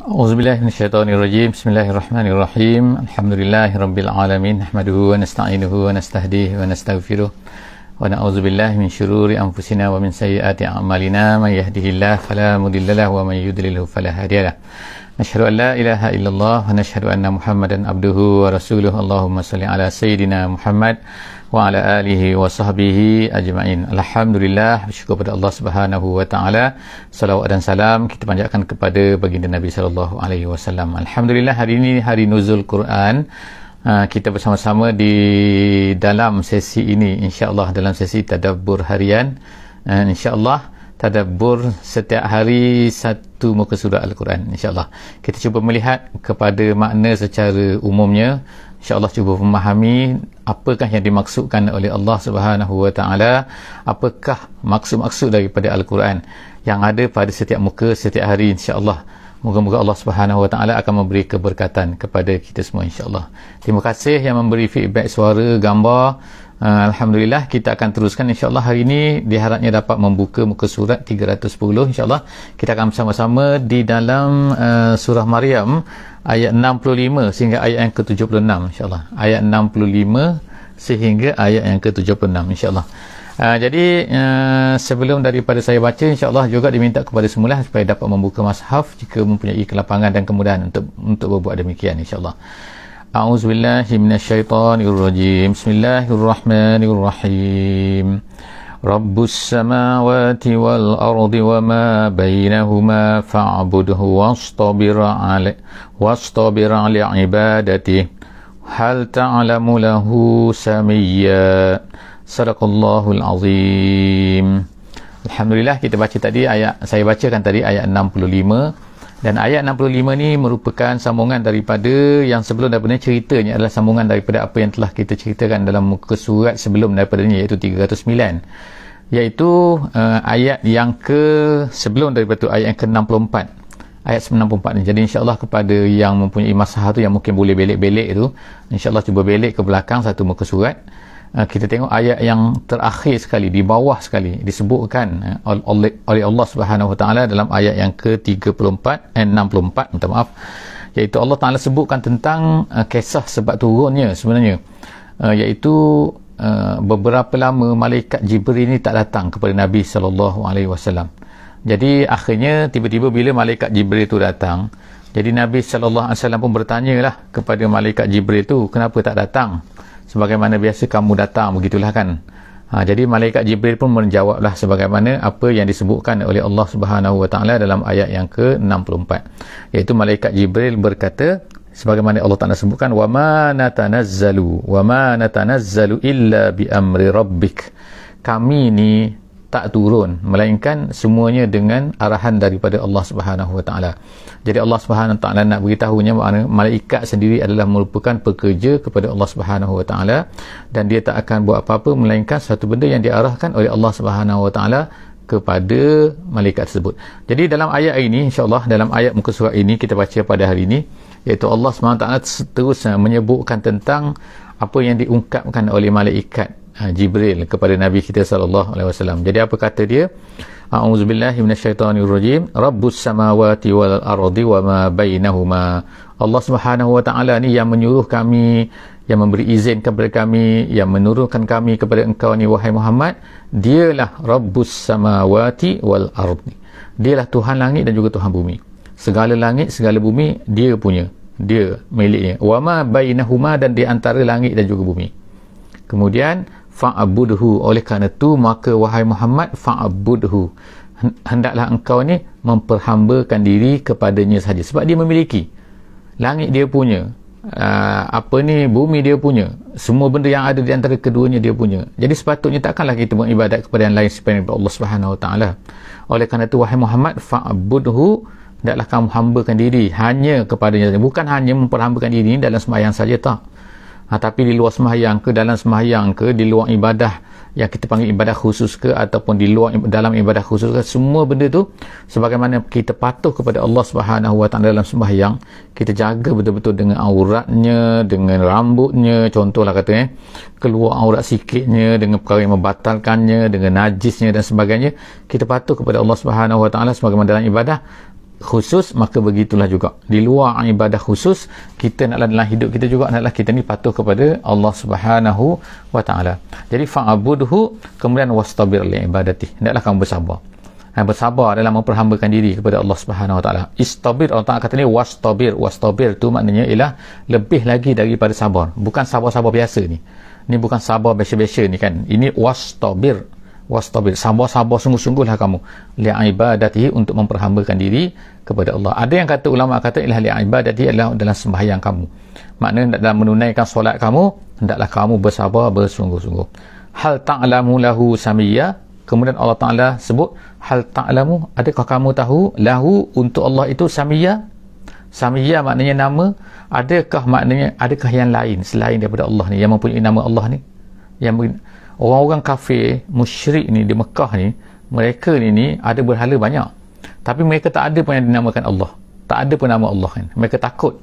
A'udzubillahi minasyaitonirrajim. Bismillahirrahmanirrahim. Alhamdulillahirabbil alamin. Nahmaduhu wa nasta'inuhu wa nastahdihi wa nastaghfiruh. Wa na'udzubillahi min syururi anfusina wa min sayyiati a'malina. May yahdihillahu fala mudhillalah wa may yudlilhu fala hadiyalah. Nashhadu an la ilaha illallah wa nashhadu anna Muhammadan abduhu wa rasuluh. Allahumma shalli ala sayyidina Muhammad wa ala alihi wa sahbihi ajma'in. Alhamdulillah, bersyukur kepada Allah Subhanahu wa taala. Salawat dan salam kita panjatkan kepada baginda Nabi sallallahu alaihi wasallam. Alhamdulillah, hari ini hari nuzul Quran. Kita bersama-sama di dalam sesi ini, insya-Allah dalam sesi tadabbur harian. Insya-Allah tadabbur setiap hari satu muka surat Al-Quran, insya-Allah. Kita cuba melihat kepada makna secara umumnya. InsyaAllah cuba memahami apakah yang dimaksudkan oleh Allah Subhanahu wa taala, apakah maksud-maksud daripada Al-Quran yang ada pada setiap muka setiap hari, insya-Allah. Moga-moga Allah Subhanahu wa taala akan memberi keberkatan kepada kita semua, insya-Allah. Terima kasih yang memberi feedback suara, gambar. Alhamdulillah, kita akan teruskan insya-Allah. Hari ini diharapnya dapat membuka muka surat 310, insya-Allah. Kita akan bersama-sama di dalam surah Maryam ayat 65 sehingga ayat yang ke-76, insya-Allah. Ayat 65 sehingga ayat yang ke-76, insya-Allah. Jadi sebelum daripada saya baca, insya-Allah juga diminta kepada semula supaya dapat membuka mushaf jika mempunyai kelapangan dan kemudahan untuk berbuat demikian, insya-Allah. A'udzubillahi minasyaitonirrajim. Bismillahirrahmanirrahim. Rabbus samawati wal ardi wa ma bainahuma fa'budhu wastabir 'ala ibadatihi hal ta'lamu lahu samiyya. Sadaqallahul azim. Alhamdulillah, kita baca tadi saya bacakan tadi ayat 65. Dan ayat 65 ni merupakan sambungan daripada yang sebelum daripada ceritanya adalah sambungan daripada apa yang telah kita ceritakan dalam muka surat sebelum daripada ni, iaitu 309. Iaitu ayat yang sebelum daripada tu, ayat yang ke-64. Ayat 94 ni. Jadi insya-Allah kepada yang mempunyai masalah tu, yang mungkin boleh belik-belik tu, insya-Allah cuba belik ke belakang satu muka surat. Kita tengok ayat yang terakhir sekali, di bawah sekali disebutkan oleh Allah Subhanahu wa taala dalam ayat yang ke-64 64, minta maaf, iaitu Allah Taala sebutkan tentang kisah sebab turunnya sebenarnya, iaitu beberapa lama malaikat Jibril ni tak datang kepada Nabi sallallahu alaihi wasallam. Jadi akhirnya tiba-tiba bila malaikat Jibril tu datang, jadi Nabi sallallahu alaihi wasallam pun bertanyalah kepada malaikat Jibril tu, kenapa tak datang? Sebagaimana biasa kamu datang, begitulah kan. Jadi malaikat Jibril pun menjawablah sebagaimana apa yang disebutkan oleh Allah Subhanahu wa taala dalam ayat yang ke-64, iaitu malaikat Jibril berkata sebagaimana Allah Taala sebutkan, wa ma natanazzalu illa bi amri rabbik. Kami ni tak turun melainkan semuanya dengan arahan daripada Allah Subhanahu wa taala. Jadi Allah Subhanahu wa taala nak beritahunya makna malaikat sendiri adalah merupakan pekerja kepada Allah Subhanahu wa taala, dan dia tak akan buat apa-apa melainkan satu benda yang diarahkan oleh Allah Subhanahu wa taala kepada malaikat tersebut. Jadi dalam ayat ini, insya-Allah dalam ayat muka surat ini kita baca pada hari ini, iaitu Allah Subhanahu wa taala terus menyebutkan tentang apa yang diungkapkan oleh malaikat Jibril kepada Nabi kita sallallahu alaihi wasallam. Jadi apa kata dia? A'udzubillahi minasyaitonirrajim. Rabbus samawati wal ardi wa ma bainahuma. Allah Subhanahu wa taala ni yang menyuruh kami, yang memberi izin kepada kami, yang menurunkan kami kepada engkau ni wahai Muhammad. Dialah Rabbus samawati wal ardi. Dialah Tuhan langit dan juga Tuhan bumi. Segala langit, segala bumi dia punya, dia miliknya. Wa ma bainahuma, dan di antara langit dan juga bumi. Kemudian fa'budhu, oleh kerana tu maka wahai Muhammad fa'budhu, hendaklah engkau ni memperhambakan diri kepadanya sahaja, sebab dia memiliki. Langit dia punya, bumi dia punya, semua benda yang ada di antara keduanya dia punya. Jadi sepatutnya takkanlah kita beribadat kepada yang lain selain Allah Subhanahu wa taala. Oleh kerana tu wahai Muhammad fa'budhu, hendaklah kamu hambakan diri hanya kepadanya, bukan hanya memperhambakan diri dalam sembahyang saja, tak. Tapi di luar sembahyang ke, dalam sembahyang ke, di luar ibadah yang kita panggil ibadah khusus ke, ataupun di luar dalam ibadah khusus ke, semua benda tu sebagaimana kita patuh kepada Allah Subhanahu wa taala dalam sembahyang, kita jaga betul-betul dengan auratnya, dengan rambutnya, contohlah kata keluar aurat sikitnya dengan perkara yang membatalkannya, dengan najisnya dan sebagainya, kita patuh kepada Allah Subhanahu wa taala sebagaimana dalam ibadah. khusus, maka begitulah juga di luar ibadah khusus, kita naklah dalam hidup kita juga naklah kita ni patuh kepada Allah Subhanahu wa taala. Jadi fa'budhu, kemudian wastabir li ibadati, hendaklah kamu bersabar. Bersabar dalam memperhambakan diri kepada Allah Subhanahu wa taala. Istabir, Allah Taala kata ni wastabir. Wastabir tu maknanya ialah lebih lagi daripada sabar. Bukan sabar-sabar biasa ni. Ni bukan sabar biasa-biasa ni kan. Ini wastabir. Wastabir, sabar-sabar sungguh-sungguhlah kamu li ibadatihi, untuk memperhambakan diri kepada Allah. Ada yang kata, ulama kata ialah li ibadatihi adalah dalam sembahyang kamu. Maknanya dalam menunaikan solat kamu, hendaklah kamu bersabar bersungguh-sungguh. Hal ta'lamu lahu samiyya, kemudian Allah Ta'ala sebut hal ta'lamu, adakah kamu tahu lahu, untuk Allah itu samiyya. Samiyya maknanya nama. Adakah maknanya, adakah yang lain selain daripada Allah ni yang mempunyai nama Allah ni? Yang orang-orang kafir musyrik ni di Mekah ni, mereka ni ada berhala banyak, tapi mereka tak ada pun yang dinamakan Allah, tak ada pun nama Allah kan. Mereka takut,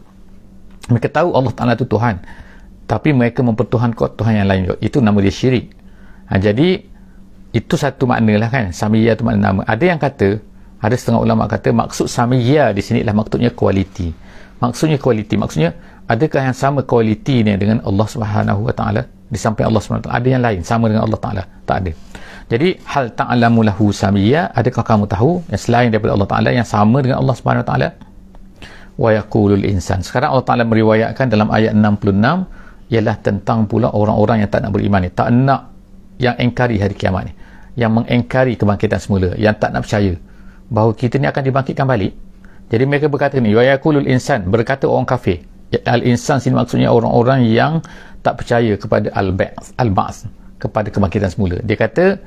mereka tahu Allah Ta'ala tu Tuhan, tapi mereka mempertuhankan Tuhan yang lain juga. Itu nama dia syirik. Jadi itu satu makna lah kan, samiyya tu makna nama. Ada yang kata, ada setengah ulama kata maksud samiyya di sini lah maksudnya kualiti. Maksudnya kualiti, maksudnya adakah yang sama kualiti ni dengan Allah Subhanahu wa taala? Di samping Allah SWT ada yang lain sama dengan Allah Ta'ala? Tak ada. Jadi hal ta'lamu lahu samiyya, adakah kamu tahu yang selain daripada Allah Ta'ala yang sama dengan Allah Subhanahu Wa Ta'ala? Wa yaqulul insan. Sekarang Allah Ta'ala meriwayatkan dalam ayat 66 ialah tentang pula orang-orang yang tak nak beriman ni, tak nak, yang engkari hari kiamat ni, yang mengengkari kebangkitan semula, yang tak nak percaya bahawa kita ni akan dibangkitkan balik. Jadi mereka berkata ni, wa yaqulul insan, berkata orang kafir. Al-insan sini maksudnya orang-orang yang tak percaya kepada al-ba'ts, kepada kebangkitan semula. Dia kata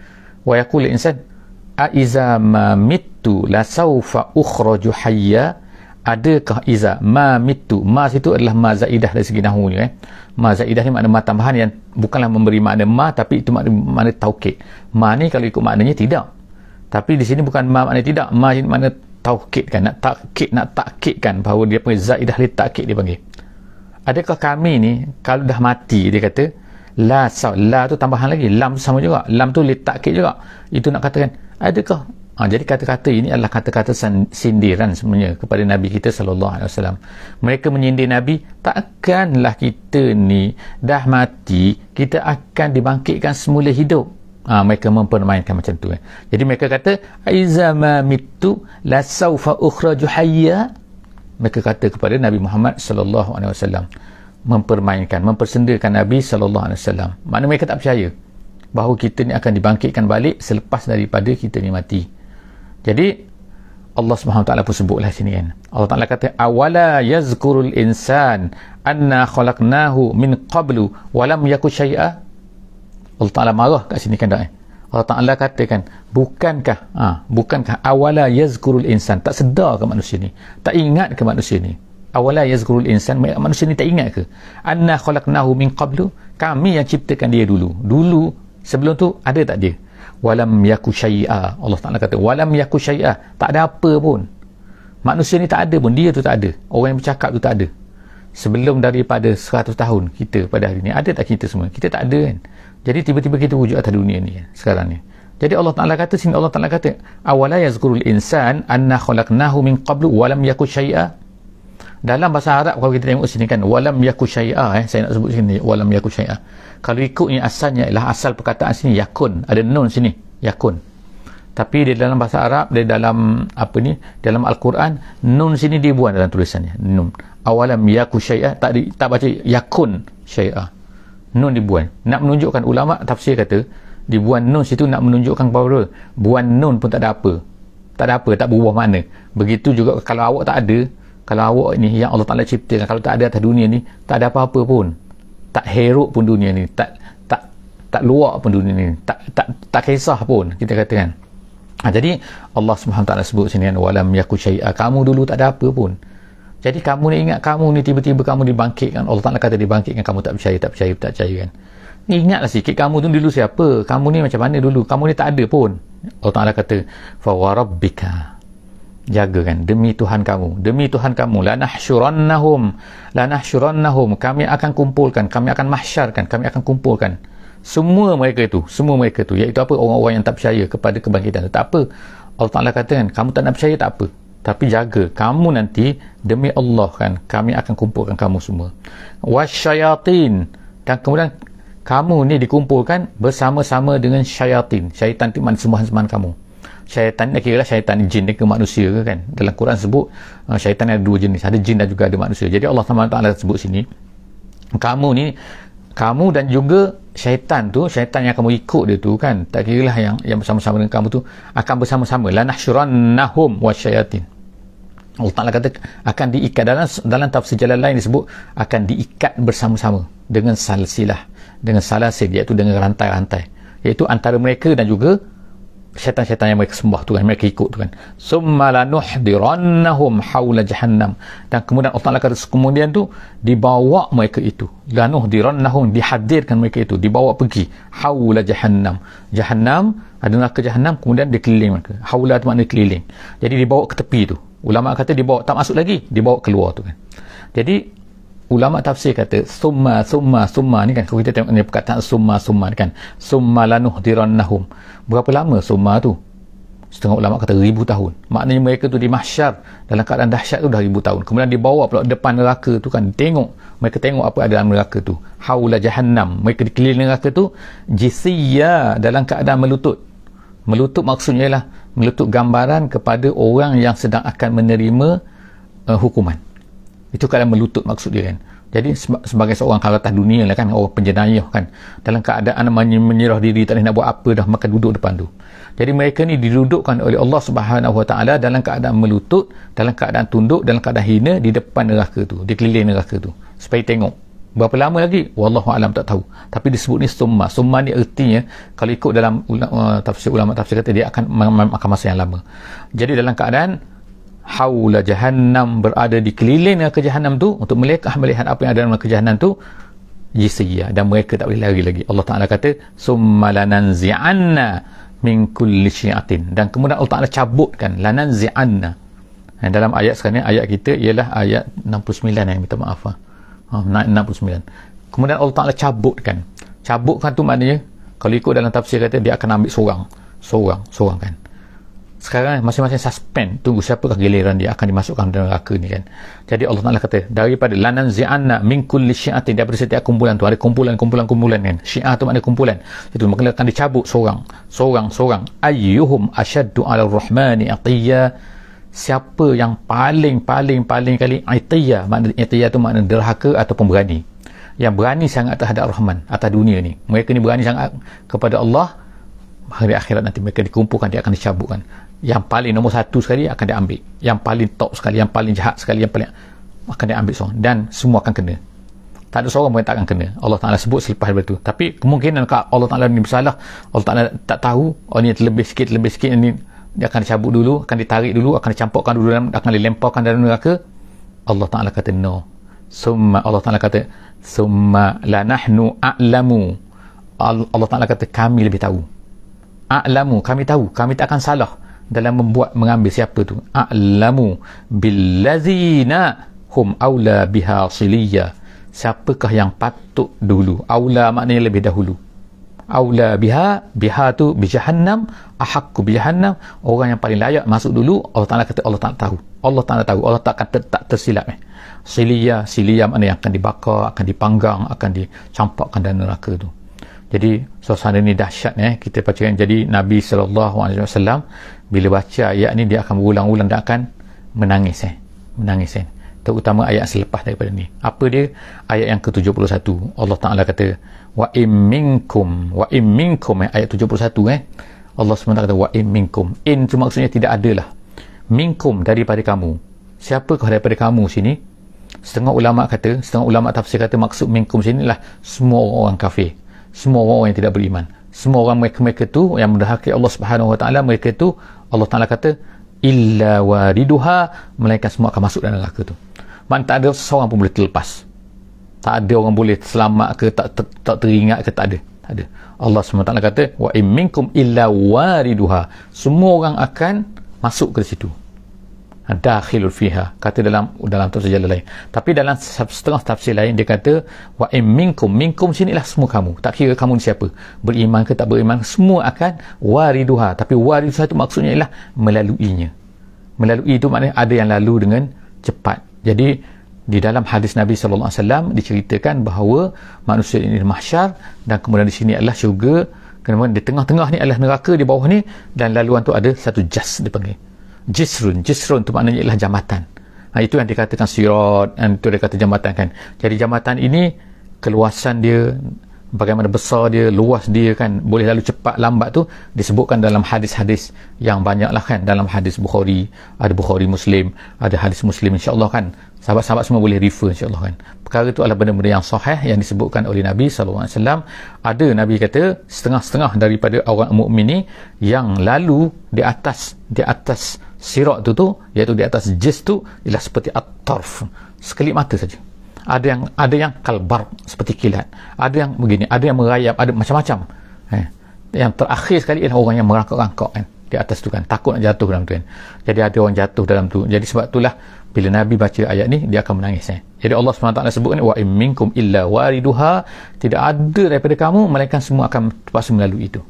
wa yaqul insan a iza ma mittu la sawfa ukhraju hayya, adakah iza ma mittu, ma situ adalah ma zaidah dari segi nahwu ni ma zaidah ni makna ma tambahan yang bukanlah memberi makna ma, tapi itu makna taukid. Ma ni kalau ikut maknanya tidak, tapi di sini bukan ma makna tidak, ma ini makna taukid kan, nak takkidkan bahawa dia panggil zaidah li takkid dia panggil. Adakah kami ni kalau dah mati, dia kata la tu tambahan lagi, lam sama juga, lam tu li takkid juga, itu nak katakan adakah. Jadi kata-kata ini adalah kata-kata sindiran sebenarnya kepada Nabi kita sallallahu alaihi wasallam. Mereka menyindir Nabi, takkanlah kita ni dah mati kita akan dibangkitkan semula hidup. Mereka mempermainkan macam tu. Jadi mereka kata aiza ma mittu la sawfa ukhraju hayya. Mereka kata kepada Nabi Muhammad sallallahu alaihi wasallam, mempermainkan, mempersendakan Nabi sallallahu alaihi wasallam. Maknanya mereka tak percaya bahawa kita ni akan dibangkitkan balik selepas daripada kita ni mati. Jadi Allah Subhanahu taala pun sebutlah sini kan. Allah Taala kata awala yazkurul insan anna khalaqnahu min qablu wa lam yaku syai'a. Allah Taala marah kat sini kan dak. Allah Ta'ala katakan, bukankah awala yazkurul insan, tak sedar ke manusia ni, tak ingat ke manusia ni, awala yazkurul insan, manusia ni tak ingat ke anna khalaqnahu min qablu, kami yang ciptakan dia dulu sebelum tu ada tak dia, walam yaku syai'a. Allah Ta'ala kata walam yaku syai'a, tak ada apa pun, manusia ni tak ada pun, dia tu tak ada, orang yang bercakap tu tak ada. Sebelum daripada 100 tahun kita pada hari ni, ada tak kita semua? Kita tak ada kan. Jadi tiba-tiba kita wujud atas dunia ni sekarang ni. Jadi Allah Ta'ala kata sini, Allah Ta'ala kata awala yazkurul insan anna khalaqnahu min qablu walam yaku syai'a. Dalam bahasa Arab kalau kita tengok sini kan, walam yaku syai'a, saya nak sebut sini walam yaku syai'a. Kalau ikutnya asalnya ialah asal perkataan sini yakun, ada nun sini yakun. Tapi di dalam bahasa Arab, di dalam dalam Al-Quran, nun sini dibuang dalam tulisannya, nun. Awalam yaku syai'a, tak baca yakun syai'a. Nun dibuang. Nak menunjukkan, ulama tafsir kata dibuang nun situ nak menunjukkan bahawa buang nun pun tak ada apa, tak berubah makna. Begitu juga kalau awak tak ada, kalau awak ni yang Allah Ta'ala ciptakan, kalau tak ada atas dunia ni, tak ada apa-apa pun, tak heruk pun dunia ni, tak luar pun dunia ni, tak kisah pun, kita katakan. Jadi Allah Subhanahu Ta'ala sebut sini kan, walam yaku syai'a, kamu dulu tak ada apa pun. Jadi kamu ni ingat, kamu ni tiba-tiba kamu dibangkitkan, Allah Ta'ala kata dibangkitkan, kamu tak percaya kan. Ingatlah sikit, kamu tu dulu siapa, kamu ni macam mana dulu, kamu ni tak ada pun. Allah Ta'ala kata fa warabbika, jaga kan, demi Tuhan kamu lanahsyurannahum, kami akan kumpulkan, kami akan mahsyarkan, kami akan kumpulkan semua mereka itu, iaitu apa, orang-orang yang tak percaya kepada kebangkitan. Tak apa, Allah Ta'ala kata kan, kamu tak nak percaya tak apa, tapi jaga kamu nanti demi Allah kan, kami akan kumpulkan kamu semua. Wasyayatin, dan kemudian kamu ni dikumpulkan bersama-sama dengan syaitan. Syaitan itu mana sembahan-sembahan kamu. Syaitan ni kira syaitan jin ke manusia ke kan. Dalam Quran sebut syaitan ada dua jenis, ada jin dan juga ada manusia. Jadi Allah SWT sebut sini, kamu dan juga syaitan tu, syaitan yang kamu ikut dia tu kan, tak kira lah yang bersama-sama dengan kamu tu akan bersama-sama. Lanahsyurannahum wasyayatin. Allah Ta'ala kata akan diikat. Dalam tafsir jalan lain disebut akan diikat bersama-sama dengan salsilah, dengan salasil, iaitu dengan rantai-rantai, iaitu antara mereka dan juga syaitan-syaitan yang mereka sembah tu kan, mereka ikut tu kan. Summa lanuhdirannahum hawla jahannam, dan kemudian Allah Ta'ala kata kemudian tu dibawa mereka itu, lanuhdirannahum, dihadirkan mereka itu, dibawa pergi hawla jahannam. Jahannam ada neraka jahannam, kemudian dikeliling mereka. Hawla tu makna keliling, jadi dibawa ke tepi tu. Ulama kata dibawa, tak masuk lagi, dibawa keluar tu kan. Jadi ulama tafsir kata summa ni kan, kalau kita tengok ni perkataan summa ni kan, summa lanuhdirannahum, berapa lama summa tu? Setengah ulama kata 1000 tahun. Maknanya mereka tu di mahsyar dalam keadaan dahsyat tu dah 1000 tahun, kemudian dibawa pula depan neraka tu kan, mereka tengok apa ada dalam neraka tu, haula jahannam, mereka dikelilingi neraka tu, jisiyya, dalam keadaan melutut maksudnya ialah melutut gambaran kepada orang yang sedang akan menerima hukuman. Itu keadaan melutut maksud dia kan. Jadi sebagai seorang kalatas dunia lah kan, orang penjenayah kan, dalam keadaan menyerah diri, tak boleh nak buat apa dah, maka duduk depan tu. Jadi mereka ni didudukkan oleh Allah Subhanahu Wa Taala dalam keadaan melutut, dalam keadaan tunduk, dalam keadaan hina di depan neraka tu, di keliling neraka tu, supaya tengok. Berapa lama lagi? Wallahu alam, tak tahu. Tapi disebut ni summa ni artinya, kalau ikut dalam ulama tafsir kata dia akan makan masa yang lama. Jadi dalam keadaan haula jahannam, berada di keliling neraka jahannam tu, untuk melihat apa yang ada dalam neraka jahannam tu, jisiyah, dan mereka tak boleh lari lagi. Allah Ta'ala kata summa lananzi'anna min kulli syi'atin, dan kemudian Allah Ta'ala cabutkan lananzi'anna. Dalam ayat sekarang ni, ayat kita ialah ayat 69 yang minta maaf 69. Kemudian Allah Ta'ala cabutkan tu maknanya, kalau ikut dalam tafsir kata dia akan ambil seorang kan. Sekarang masing-masing suspend, tunggu siapakah giliran dia akan dimasukkan dalam neraka ni kan. Jadi Allah Ta'ala kata daripada lananzi'anna min kulli syi'atin, daripada setiap kumpulan tu ada kumpulan kan. Syi'ah tu makna kumpulan itu, maka akan dicabut seorang. Ayyuhum asyaddu 'ala ar-rahmani atiyya, siapa yang paling kali atiyya, makna atiyya tu makna derhaka ataupun berani, yang berani sangat terhadap Rahman atas dunia ni. Mereka ni berani sangat kepada Allah. Hari akhirat nanti mereka dikumpulkan, dia akan dicabutkan. Yang paling nombor satu sekali akan diambil, yang paling top sekali, yang paling jahat sekali, yang paling akan diambil seorang, dan semua akan kena. Tak ada seorang pun yang tak akan kena. Allah Ta'ala sebut selepas daripada itu. Tapi kemungkinan Allah Ta'ala ni bersalah, Allah Ta'ala tak tahu, ni terlebih sikit ni, dia akan dicabut dulu, akan ditarik dulu, akan dicampurkan dulu, akan dilemparkan dalam neraka. Allah Ta'ala kata no. Allah Ta'ala kata summa lanahnu a'lamu, Allah Ta'ala kata kami lebih tahu. A'lamu, kami tahu, kami tak akan salah dalam mengambil siapa tu. A'lamu billazina hum awla biha siliyya, siapakah yang patut dulu. Awla maknanya lebih dahulu. Awla biha tu bijahannam, ahakku bijahannam, orang yang paling layak masuk dulu. Allah Ta'ala kata Allah Ta'ala tahu, Allah tak akan tak tersilap. Siliyya maknanya yang akan dibakar, akan dipanggang, akan dicampakkan dalam neraka tu. Jadi suasana ni dahsyat kita bacakan. Jadi Nabi SAW bila baca ayat ni, dia akan berulang-ulang dan akan menangis terutama ayat selepas daripada ni. Apa dia? Ayat yang ke-71. Allah Ta'ala kata wa im minkum ayat 71 Allah SWT kata wa im minkum. In tu maksudnya tidak adalah. Minkum daripada kamu. Siapakah daripada kamu sini? Setengah ulama tafsir kata maksud minkum sini lah semua orang kafir, semua orang yang tidak beriman, semua orang mereka tu yang mendahaki Allah Subhanahu Wa Taala, mereka tu Allah Taala kata illa wariduha, melainkan semua akan masuk dalam neraka tu. Maksudnya tak ada seorang pun boleh terlepas, tak ada orang boleh selamat ke, tak teringat ke, tak ada. Allah SWT kata wa in minkum illa wariduha, semua orang akan masuk ke situ. Dakhilul fiha, kata dalam tafsir jalan lain. Tapi dalam setengah tafsir lain dia kata wa in minkum sinilah semua kamu, tak kira kamu ni siapa, beriman ke tak beriman, semua akan wariduha. Tapi wariduha itu maksudnya ialah melaluinya. Melalui itu maknanya ada yang lalu dengan cepat. Jadi di dalam hadis Nabi SAW diceritakan bahawa manusia ini mahsyar, dan kemudian di sini adalah syurga, kemudian di tengah-tengah ni adalah neraka, di bawah ni, dan laluan tu ada satu jas dipanggil jisrun. Jisrun tu maknanya ialah jambatan. Itu yang dikatakan sirat, dan itu dia kata jambatan kan. Jadi jambatan ini keluasan dia, bagaimana besar dia, luas dia kan, boleh lalu cepat lambat tu disebutkan dalam hadis-hadis yang banyak lah kan. Dalam hadis Bukhari, ada Bukhari Muslim, ada hadis Muslim, insyaAllah kan. Sahabat-sahabat semua boleh refer insyaAllah kan. Perkara itu adalah benda-benda yang sahih yang disebutkan oleh Nabi SAW. Ada Nabi kata setengah-setengah daripada orang mukmin ni yang lalu di atas sirat tu, iaitu di atas jis tu, ialah seperti at-tarf, sekelip mata saja. Ada yang kalbar, seperti kilat, ada yang begini, ada yang merayap, ada macam-macam. Yang terakhir sekali ialah orang yang merangkak-rangkak kan di atas tu kan, takut nak jatuh dalam tu kan. Jadi ada orang jatuh dalam tu. Jadi sebab itulah bila Nabi baca ayat ni, dia akan menangis. Jadi Allah SWT sebut ni, wa in minkum illa wariduha, tidak ada daripada kamu melainkan semua akan terpaksa melalui itu,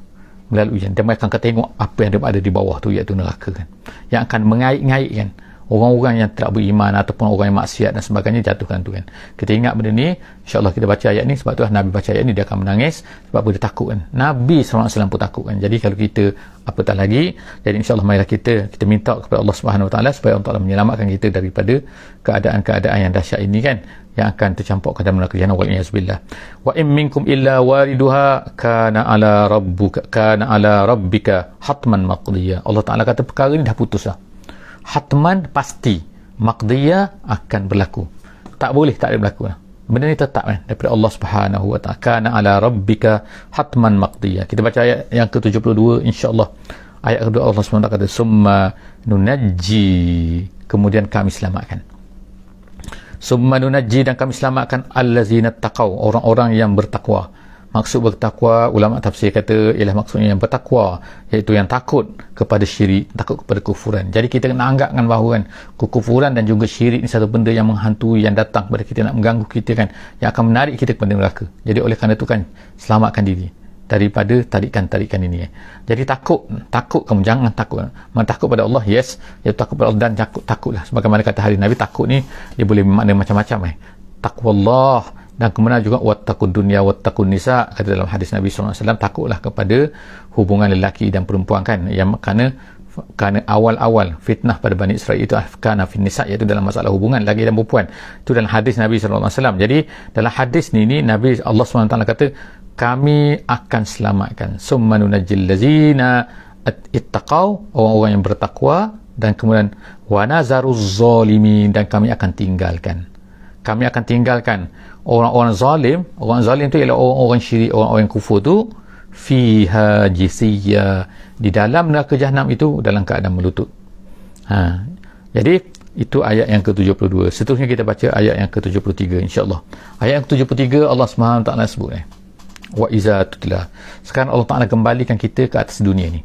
melalui dan mereka akan tengok apa yang ada di bawah tu, iaitu neraka kan, yang akan mengait-ngait kan orang-orang yang tidak beriman ataupun orang yang maksiat dan sebagainya, jatuhkan tu kan. Kita ingat benda ni, insyaAllah kita baca ayat ni, sebab tu Nabi baca ayat ni dia akan menangis, sebab dia takut kan. Nabi SAW pun takut kan. Jadi kalau kita apatah lagi, jadi insyaAllah marilah kita minta kepada Allah SWT supaya Allah Ta'ala menyelamatkan kita daripada keadaan-keadaan yang dahsyat ini kan, yang akan tercampur ke dalam neraka jahanam, wal-iyazbillah. Wa in minkum illa wariduha kana ala rabbika hatman maqdiya. Allah Ta'ala kata perkara ni dah putus dah, hatman pasti, maqdiyah akan berlaku, tak boleh tak ada berlaku lah. Benda ni tetap kan daripada Allah Subhanahu wa ta'ala. Kana ala rabbika hatman maqdiyah. Kita baca ayat yang ke-72 insya-Allah. Ayat kedua Allah SWT kata summa nunajji, kemudian kami selamatkan. Summa nunajji, dan kami selamatkan allazina taqaw, orang-orang yang bertakwa. Maksud bertakwa, ulama tafsir kata ialah maksudnya yang bertakwa, iaitu yang takut kepada syirik, takut kepada kufuran. Jadi kita kena anggapkan bahawa kan, kekufuran dan juga syirik ni satu benda yang menghantui, yang datang kepada kita, nak mengganggu kita kan, yang akan menarik kita kepada neraka. Jadi oleh kerana itu kan, selamatkan diri daripada tarikan-tarikan ini. Jadi takut kamu, jangan takut. Takut pada Allah, yes, iaitu takut pada Allah, dan takutlah. Sebagaimana kata hadis Nabi, takut ni dia boleh bermakna macam-macam. Taqwallah, dan kemudian juga wattaqud dunya wattaqun nisa, kata dalam hadis Nabi SAW, takutlah kepada hubungan lelaki dan perempuan kan, yang kerana awal-awal fitnah pada Bani Israel itu kana fin nisa, iaitu dalam masalah hubungan lelaki dan perempuan. Itu dalam hadis Nabi SAW. Jadi dalam hadis ni Nabi Allah SWT kata kami akan selamatkan summa nunajjil lazina ittaqau, orang-orang yang bertakwa, dan kemudian wa nazaruz zalimin, dan kami akan tinggalkan orang-orang zalim. Orang zalim tu ialah orang-orang syirik, orang-orang kufur tu, fiha jisiyya, di dalam neraka jahanam itu dalam keadaan melutut. Jadi itu ayat yang ke-72. Seterusnya kita baca ayat yang ke-73 insya-Allah. Ayat yang ke-73 Allah SWT sebut wa iza tutla. Sekarang Allah Ta'ala kembalikan kita ke atas dunia ni.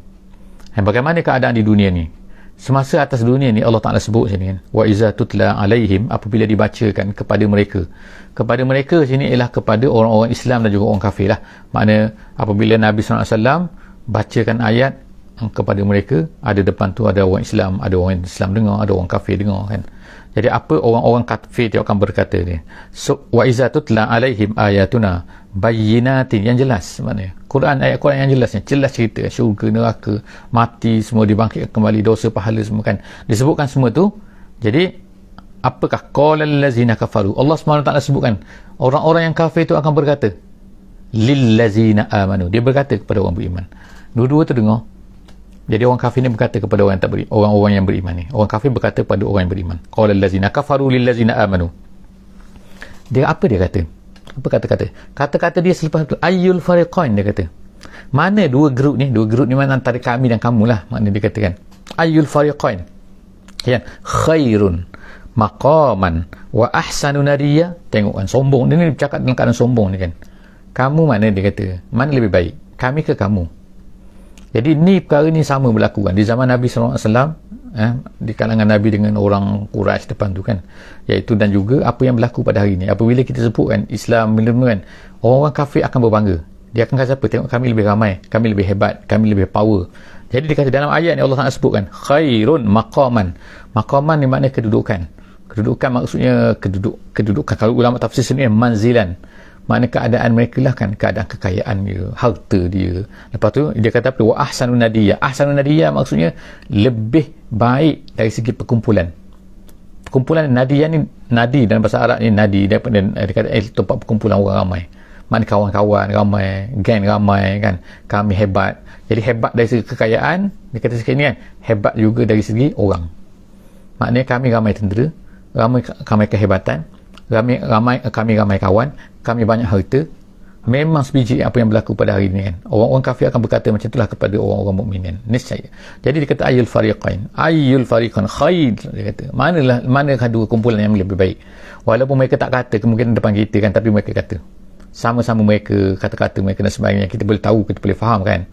Bagaimana keadaan di dunia ni? Semasa atas dunia ni Allah Ta'ala sebut sini kan, wa iza tutla alaihim, apabila dibacakan kepada mereka sini ialah kepada orang-orang Islam dan juga orang kafir lah. Makna apabila Nabi SAW bacakan ayat kepada mereka, ada depan tu ada orang Islam, ada orang Islam dengar, ada orang kafir dengar kan. Jadi apa orang-orang kafir dia akan berkata ni, wa iza tutla alaihim ayatuna bayyinatin, yang jelas, maknanya ayat Quran yang jelas cerita syurga, neraka, mati, semua dibangkitkan kembali, dosa, pahala semua kan disebutkan semua tu. Jadi apakah qalal ladzina kafaru, Allah SWT sebutkan orang-orang yang kafir itu akan berkata lil ladzina amanu, dia berkata kepada orang beriman. Dua-dua tu dengar. Jadi orang kafir ni berkata kepada orang yang tak beriman, orang-orang yang beriman ni, orang kafir berkata kepada orang yang beriman, qalal ladzina kafaru lil ladzina amanu. Dia apa dia kata? Apa kata-kata dia selepas tu? Ayyul fariqain, dia kata, mana dua grup ni mana antara kami dan kamu lah, makna dia katakan ayyul fariqain yang khairun maqaman wa ahsanu nariya. Tengok kan, sombong dia ni, bercakap dalam keadaan sombong ni kan. Kamu mana, dia kata, mana lebih baik, kami ke kamu? Jadi ni perkara ni sama berlaku kan di zaman Nabi SAW, di kalangan Nabi dengan orang Quraisy depan tu kan, iaitu dan juga apa yang berlaku pada hari ni. Apabila kita sebut kan Islam kan, orang-orang kafir akan berbangga. Dia akan kata apa? Tengok kami lebih ramai, kami lebih hebat, kami lebih power. Jadi dikata dalam ayat ni Allah Ta'ala sebutkan khairun maqaman. Maqaman ni makna kedudukan. Kedudukan maksudnya kedudukan. Kalau ulama tafsir sendiri manzilan, makna keadaan mereka lah kan, keadaan kekayaan dia, harta dia. Lepas tu dia kata apa? Wa ahsanun nadiyya. Ahsanun nadiyya maksudnya lebih baik dari segi perkumpulan. Perkumpulan nadiyya ni, nadi dalam bahasa Arab ni nadi daripada dia kata tempat perkumpulan orang ramai. Makna kawan-kawan ramai, geng ramai kan, kami hebat. Jadi hebat dari segi kekayaan, dia kata sekali ni kan, hebat juga dari segi orang. Maknanya kami ramai tentera, ramai kehebatan, kami ramai kawan, kami banyak harta. Memang sebiji apa yang berlaku pada hari ini kan. Orang-orang kafir akan berkata macam itulah kepada orang-orang mukminin. Niscaya. Jadi dia kata ayyul fariqain khair, dia kata. Manakah dua kumpulan yang lebih baik? Walaupun mereka tak kata kemungkinan depan kita kan, tapi mereka kata. Sama-sama mereka, kata-kata mereka dan sebagainya, kita boleh tahu, kita boleh faham kan.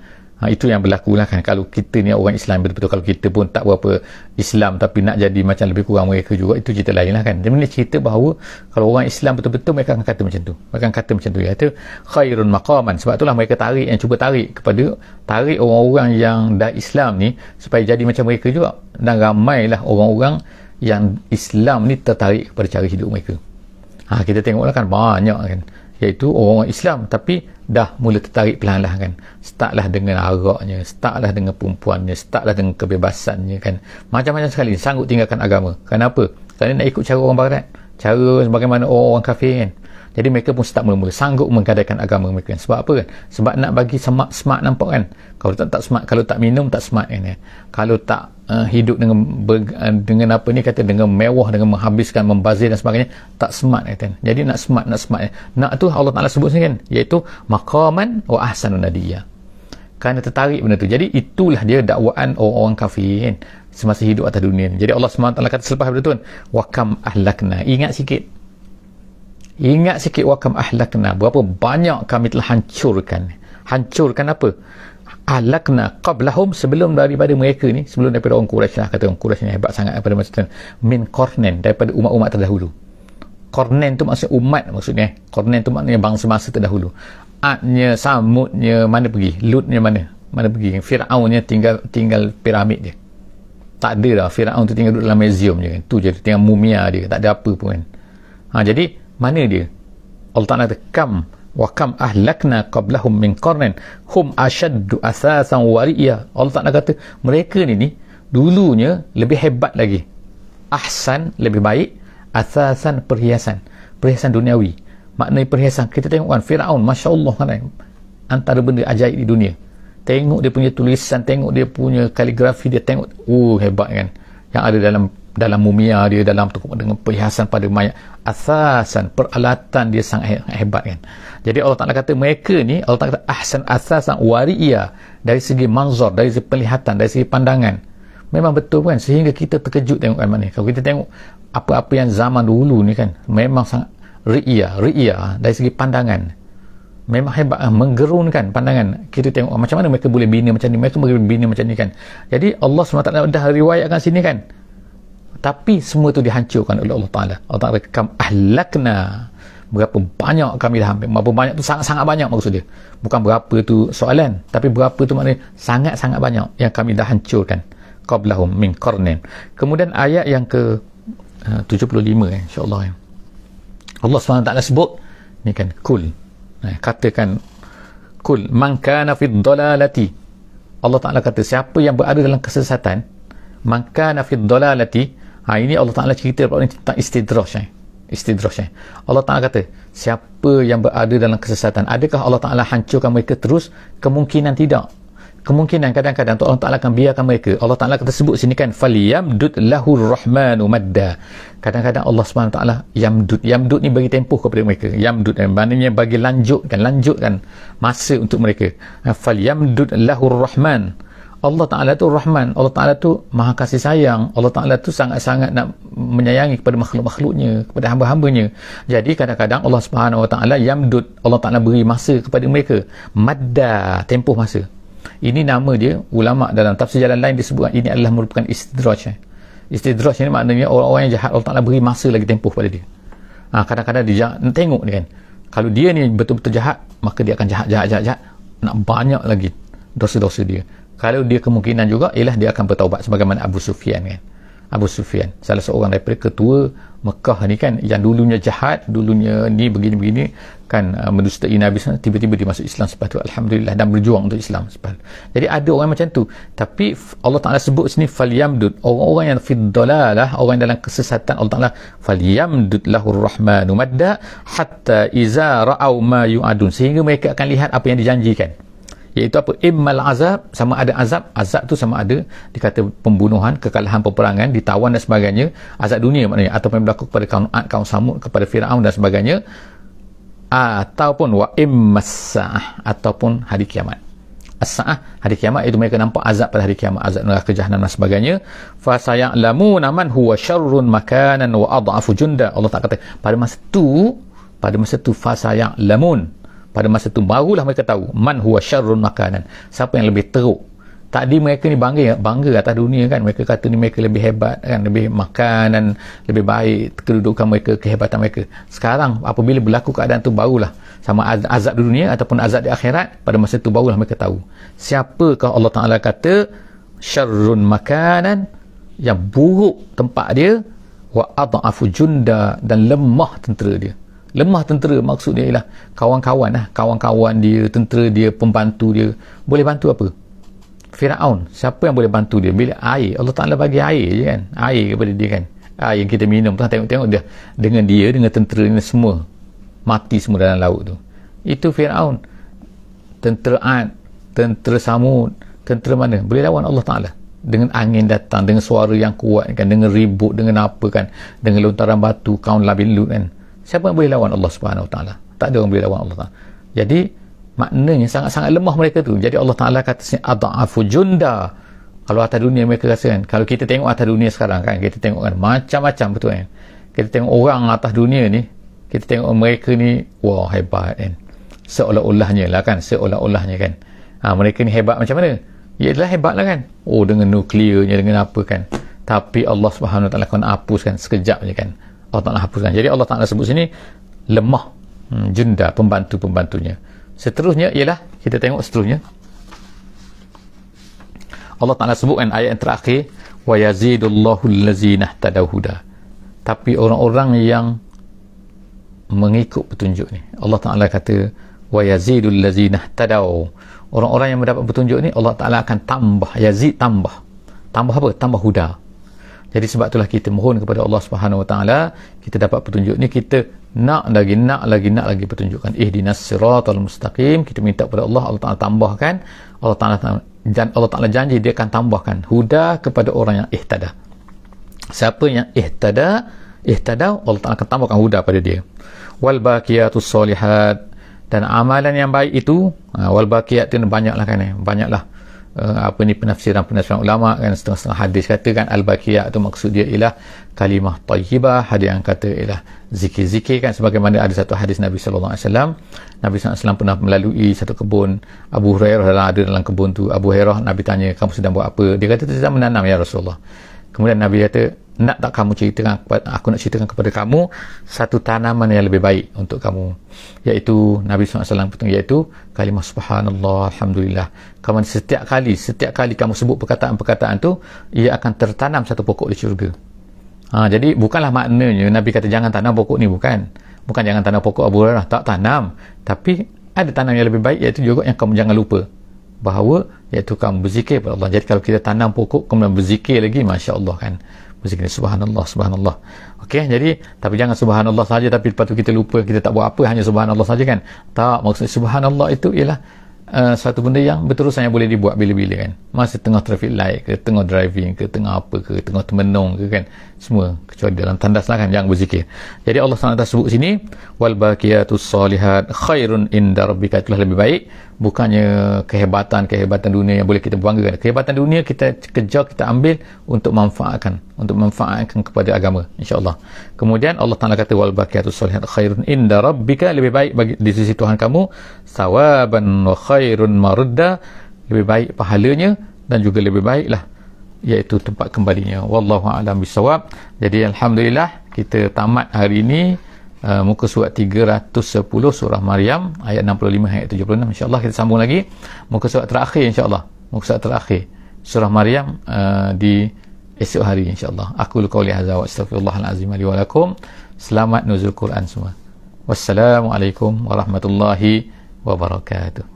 Itu yang berlaku lah kan. Kalau kita ni orang Islam betul-betul, kalau kita pun tak berapa Islam tapi nak jadi macam lebih kurang mereka juga, itu cerita lain lah kan. Jadi ni cerita bahawa kalau orang Islam betul-betul mereka akan kata macam tu. Mereka akan kata macam tu. Iaitu khairun maqaman. Sebab itulah mereka cuba tarik orang-orang yang dah Islam ni supaya jadi macam mereka juga. Dan ramailah orang-orang yang Islam ni tertarik kepada cara hidup mereka. Kita tengoklah kan banyak kan, iaitu orang Islam tapi dah mula tertarik perlahan-lahan kan. Startlah dengan araknya, startlah dengan perempuannya, startlah dengan kebebasannya kan. Macam-macam sekali sanggup tinggalkan agama. Kenapa? Kerana nak ikut cara orang barat, cara sebagaimana orang kafir kan. Jadi mereka pun start mula-mula sanggup menggadaikan agama mereka kan. Sebab apa kan? Sebab nak bagi smart nampak kan. Kalau tak smart, kalau tak minum tak smart kan ya. Kalau tak hidup dengan apa ni kata, dengan mewah, dengan menghabiskan, membazir dan sebagainya, tak smart kan. Jadi nak smart nak tu Allah Ta'ala sebut sini kan, iaitu maqaman wa ahsanun nadiyya. Kerana tertarik benda tu. Jadi itulah dia dakwaan orang-orang kafir kan, semasa hidup atas dunia ni. Jadi Allah SWT kata selepas benda tu kan, wa kam ahlakna. Ingat sikit wa kam ahlakna, berapa banyak kami telah hancurkan apa? Ahlakna qablahum, sebelum daripada mereka ni, sebelum daripada orang Quraisy lah, kata orang Quraisy ni hebat sangat pada masa itu, min qarnen, daripada umat-umat terdahulu. Qarnen tu maksudnya umat, maksudnya qarnen tu maknanya bangsa-bangsa terdahulu. Adnya, Samudnya mana pergi, Lutnya mana pergi, Fir'aunnya tinggal piramid dia, tak ada dah. Fir'aun tu tinggal duduk dalam museum je kan, tu je tinggal mumia dia, tak ada apa pun kan. Jadi mana dia? Allah Ta'ala kata wa kam ahlakna qablahum min qarnin hum ashaddu asasan wa ri'ya. Allah Ta'ala kata mereka ni dulunya lebih hebat lagi. Ahsan, lebih baik. Asasan, perhiasan duniawi. Maknanya perhiasan, kita tengok kan Fir'aun, Masya Allah kan, antara benda ajaib di dunia. Tengok dia punya tulisan, tengok dia punya kaligrafi dia, tengok hebat kan, yang ada dalam mumia dia, dalam dengan perhiasan pada mayat. Asasan, peralatan dia sangat hebat kan. Jadi Allah Ta'ala kata mereka ni, Allah Ta'ala kata ahsan asasan wari'iyah, dari segi manzur, dari segi penglihatan, dari segi pandangan, memang betul kan, sehingga kita terkejut tengok kan mana. Kalau kita tengok apa-apa yang zaman dulu ni kan, memang sangat ri'iyah dari segi pandangan, memang hebat, menggerunkan pandangan. Kita tengok macam mana mereka boleh bina macam ni, mereka boleh bina macam ni kan. Jadi Allah SWT dah riwayatkan sini kan, tapi semua tu dihancurkan oleh Allah Ta'ala. Allah Ta'ala kam ahlakna, berapa banyak kami dah ambil. Berapa banyak tu sangat-sangat banyak maksud dia. Bukan berapa tu soalan, tapi berapa tu maknanya sangat-sangat banyak yang kami dah hancurkan. Qablahum min qarnin. Kemudian ayat yang ke 75 insya-Allah. Allah SWT sebut ni kan, kul. Katakan kul man kana fid dalalati. Allah Ta'ala kata siapa yang berada dalam kesesatan, man kana fid dalalati. Ini Allah Ta'ala cerita tentang istidraj. Allah Ta'ala kata siapa yang berada dalam kesesatan, adakah Allah Ta'ala hancurkan mereka terus? Kemungkinan tidak. Kemungkinan kadang-kadang Allah Ta'ala akan biarkan mereka. Allah Ta'ala kata sebut sini kan, falyamdud lahur rahmanu madda. Kadang-kadang Allah SWT yamdud ni bagi tempoh kepada mereka. Yamdud maknanya bagi lanjutkan masa untuk mereka. Falyamdud lahur rahman. Allah Ta'ala tu Rahman, Allah Ta'ala tu Maha Kasih Sayang, Allah Ta'ala tu sangat-sangat nak menyayangi kepada makhluk-makhluknya, kepada hamba-hambanya. Jadi kadang-kadang Allah Subhanahu Wa Ta'ala yamdud, Allah Ta'ala beri masa kepada mereka, madda, tempoh masa. Ini nama dia, ulama dalam tafsir jalan lain disebutkan ini adalah merupakan istidraj. Istidraj ini maknanya orang-orang yang jahat Allah Ta'ala beri masa lagi tempoh pada dia. Kadang-kadang dia tengok ni kan, kalau dia ni betul-betul jahat, maka dia akan jahat, nak banyak lagi dosa-dosa dia. Kalau dia kemungkinan juga ialah dia akan bertaubat, sebagaimana Abu Sufyan kan. Abu Sufyan, salah seorang daripada ketua Mekah ni kan, yang dulunya jahat, dulunya ni begini-begini kan, mendustai Nabi SAW, tiba-tiba dia masuk Islam selepas tu, alhamdulillah, dan berjuang untuk Islam selepas tu. Jadi ada orang macam tu, tapi Allah Ta'ala sebut sini falyamdud, orang-orang yang fid dalalah, orang dalam kesesatan, Allah Ta'ala falyamdud lahur rahmanu madda hatta iza ra'au ma yu'adun, sehingga mereka akan lihat apa yang dijanjikan, iaitu apa? Immal azab, sama ada azab. Azab tu sama ada dikata pembunuhan, kekalahan peperangan, ditawan dan sebagainya, azab dunia maknanya, ataupun berlaku kepada kaum Ad, kaum Samud, kepada Firaun dan sebagainya, ataupun wa immas sa'ah, ataupun hari kiamat. As-sa'ah, hari kiamat, itu mereka nampak azab pada hari kiamat, azab neraka jahanam dan sebagainya. Fa saya'lamuna man huwa syarrun makanan wa adhafu junda. Allah tak kata pada masa tu fa saya'lamun, pada masa itu barulah mereka tahu man huwa syarrun makanan, siapa yang lebih teruk. Tadi mereka ni bangga atas dunia kan, mereka kata ni mereka lebih hebat kan, lebih makanan, lebih baik kedudukan mereka, kehebatan mereka. Sekarang apabila berlaku keadaan tu, barulah sama azab di dunia ataupun azab di akhirat, pada masa itu barulah mereka tahu siapakah Allah Ta'ala kata syarrun makanan, yang buruk tempat dia, wa adhafu junda, dan lemah tentera dia. Lemah tentera maksud dia ialah kawan-kawan lah, kawan-kawan dia, tentera dia, pembantu dia. Boleh bantu apa? Firaun, siapa yang boleh bantu dia? Bila air, Allah Ta'ala bagi air je kan, air kepada dia kan, air yang kita minum tu, tengok-tengok dia, dengan tentera ni semua mati semua dalam laut tu. Itu Firaun. Tentera Ad, tentera Samud, tentera mana boleh lawan Allah Ta'ala? Dengan angin datang, dengan suara yang kuat kan, dengan ribut, dengan apa kan, dengan lontaran batu, kaum Nabi Lut kan. Siapa yang boleh lawan Allah Subhanahu Wa Ta'ala? Tak ada orang boleh lawan Allah Ta'ala. Jadi maknanya sangat-sangat lemah mereka tu. Jadi Allah Ta'ala kata adha'afu junda. Kalau atas dunia mereka rasa kan, kalau kita tengok atas dunia sekarang kan, kita tengok kan macam-macam, betul kan, kita tengok orang atas dunia ni, kita tengok mereka ni, wah hebat kan, seolah-olahnya lah kan, seolah-olahnya kan, mereka ni hebat macam mana? Ialah hebat lah kan, oh dengan nukliernya, dengan apa kan, tapi Allah Subhanahu Wa Ta'ala akan hapuskan sekejap je kan, Allah Ta'ala hapuskan. Jadi Allah Ta'ala sebut sini lemah junda, pembantu-pembantunya. Seterusnya ialah, kita tengok seterusnya, Allah Ta'ala sebutkan ayat yang terakhir, wa yazidullahu allazina ihtadaw huda, tapi orang-orang yang mengikut petunjuk ni, Allah Ta'ala kata wa yazidul ladzina ihtadaw, orang-orang yang mendapat petunjuk ni Allah Ta'ala akan tambah, yazid, tambah apa? Tambah huda. Jadi sebab itulah kita mohon kepada Allah Subhanahu Wa Ta'ala, kita dapat petunjuk ni, kita nak lagi petunjukkan, ihdinas siratal mustaqim, kita minta kepada Allah, Allah Ta'ala tambahkan, Allah Ta'ala janji dia akan tambahkan huda kepada orang yang ihtada. Siapa yang ihtada, Allah Ta'ala akan tambahkan huda pada dia. Wal baqiyatus solihat, dan amalan yang baik itu, wal baqiyat itu banyaklah kan, banyaklah penafsiran ulama kan, setengah-setengah hadis katakan al-baqiyat itu maksud dia ialah kalimah tayyibah, ada yang kata ialah zikir-zikir kan, sebagaimana ada satu hadis Nabi SAW, Nabi SAW pernah melalui satu kebun, Abu Hurairah ada dalam kebun tu, Abu Hurairah, Nabi tanya, kamu sedang buat apa? Dia kata, sedang menanam ya Rasulullah. Kemudian Nabi kata, nak tak kamu ceritakan, aku nak ceritakan kepada kamu satu tanaman yang lebih baik untuk kamu, iaitu Nabi SAW iaitu kalimah subhanallah, alhamdulillah. Kamu setiap kali kamu sebut perkataan-perkataan tu, ia akan tertanam satu pokok di syurga. Jadi bukanlah maknanya Nabi kata jangan tanam pokok ni, bukan jangan tanam pokok Abu Hurairah, tak tanam, tapi ada tanam yang lebih baik, iaitu juga yang kamu jangan lupa bahawa iaitu kamu berzikir kepada Allah. Jadi kalau kita tanam pokok kemudian berzikir lagi, Masya Allah kan, berzikir subhanallah. Okey, jadi tapi jangan subhanallah saja tapi lepas tu kita lupa, kita tak buat apa, hanya subhanallah saja kan. Tak, maksud subhanallah itu ialah satu benda yang berterusan, yang boleh dibuat bila-bila kan, masa tengah traffic light ke, tengah driving ke, tengah apa ke, tengah termenung ke kan, semua kecuali dalam tandas lah kan, jangan berzikir. Jadi Allah SWT sebut sini wal baqiyatus solihat khairun inda rabbika, itulah lebih baik, bukannya kehebatan dunia yang boleh kita banggakan. Kehebatan dunia kita kejar, kita ambil untuk manfaatkan kepada agama, insya-Allah. Kemudian Allah Ta'ala kata wal baqiyatus solihat khairun inda rabbika, lebih baik bagi di sisi Tuhan kamu, sawaban wa khairun marudda, lebih baik pahalanya dan juga lebih baiklah iaitu tempat kembalinya. Wallahu a'lam bisawab. Jadi alhamdulillah kita tamat hari ini muka surat 310 surah Maryam ayat 65 ayat 76. InsyaAllah kita sambung lagi muka surat terakhir, insyaAllah muka surat terakhir surah Maryam di esok hari insya-Allah. Aku qauli hadza wa astaghfirullahal azim li wa lakum. Selamat nuzul Quran semua. Wassalamualaikum warahmatullahi wabarakatuh.